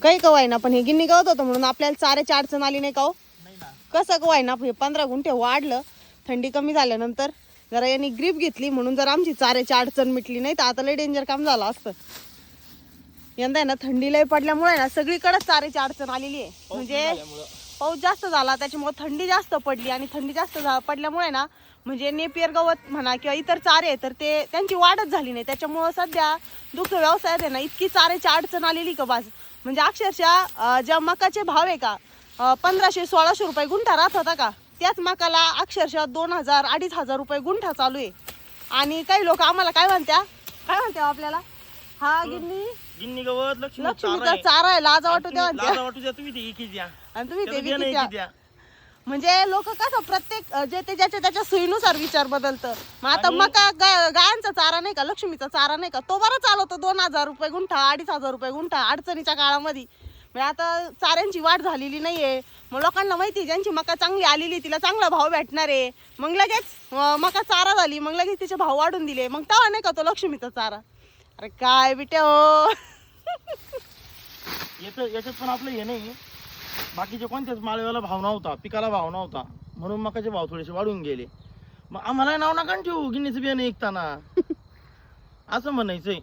काही कवाय ना, पण हे गिन्नी गवत होतं म्हणून आपल्याला चाऱ्याची अडचण आली नाही का हो? कसं कवाय ना, हे 15 गुंठे वाढलं. थंडी कमी झाल्यानंतर जरा यांनी ग्रीप घेतली म्हणून जर आमची चाऱ्याची अडचण मिटली, नाही तर आता लय डेंजर काम झालं असतं. यंदा आहे ना थंडी लय पडल्यामुळे ना सगळीकडे चाऱ्याची अडचण आलेली आहे. म्हणजे पाऊस जास्त झाला त्याच्यामुळे थंडी जास्त पडली, आणि थंडी जास्त पडल्यामुळे ना म्हणजे नेपियर गवत म्हणा किंवा इतर चारे आहे तर ते त्यांची वाढच झाली नाही. त्याच्यामुळं सध्या दुग्ध व्यवसायात आहे ना इतकी चाऱ्याची अडचण आलेली का बाज. म्हणजे अक्षरशः ज्या मकाचे भाव आहे का 1500-1600 रुपये गुंठा राहत होता का, त्याच मकाला अक्षरशः 2000-2500 रुपये गुंठा चालू आहे. आणि काही लोक आम्हाला काय म्हणत्या आपल्याला, हा गिन्नी गवत लक्ष्मीचा चारा आहे, लाजा वाटू द्या म्हणत्या. तुम्ही ते इकी द्या आणि तुम्ही ते विकत द्या. द्या. म्हणजे लोक कसं प्रत्येक जे ते ज्याच्या सोयीनुसार विचार बदलतं. मग आता मका गायांचा चारा नाही का, लक्ष्मीचा चारा नाही का, तो बरा चालवतो 2000 रुपये गुंठा, 2500 रुपये गुंठा अडचणीच्या काळामध्ये. म्हणजे आता चाऱ्यांची वाढ झालेली नाहीये. मग लोकांना माहिती ज्यांची मका चांगली आलेली तिला चांगला भाव भेटणार आहे. मग लगेच मका चारा झाली, मग लगेच तिचे भाव वाढून दिले. मग तेव्हा नाही का तो लक्ष्मीचा चारा. अरे काय बिटे हो. याच्यात पण आपलं हे नाही, बाकीचे कोणत्याच माळव्याला भाव नव्हता, पिकाला भाव नव्हता, म्हणून मकाचे भाव थोडेसे वाढून गेले. मग आम्हाला नाव नका ठेवू गिन्नीचं बियाणे ऐकताना असं म्हणायचंय.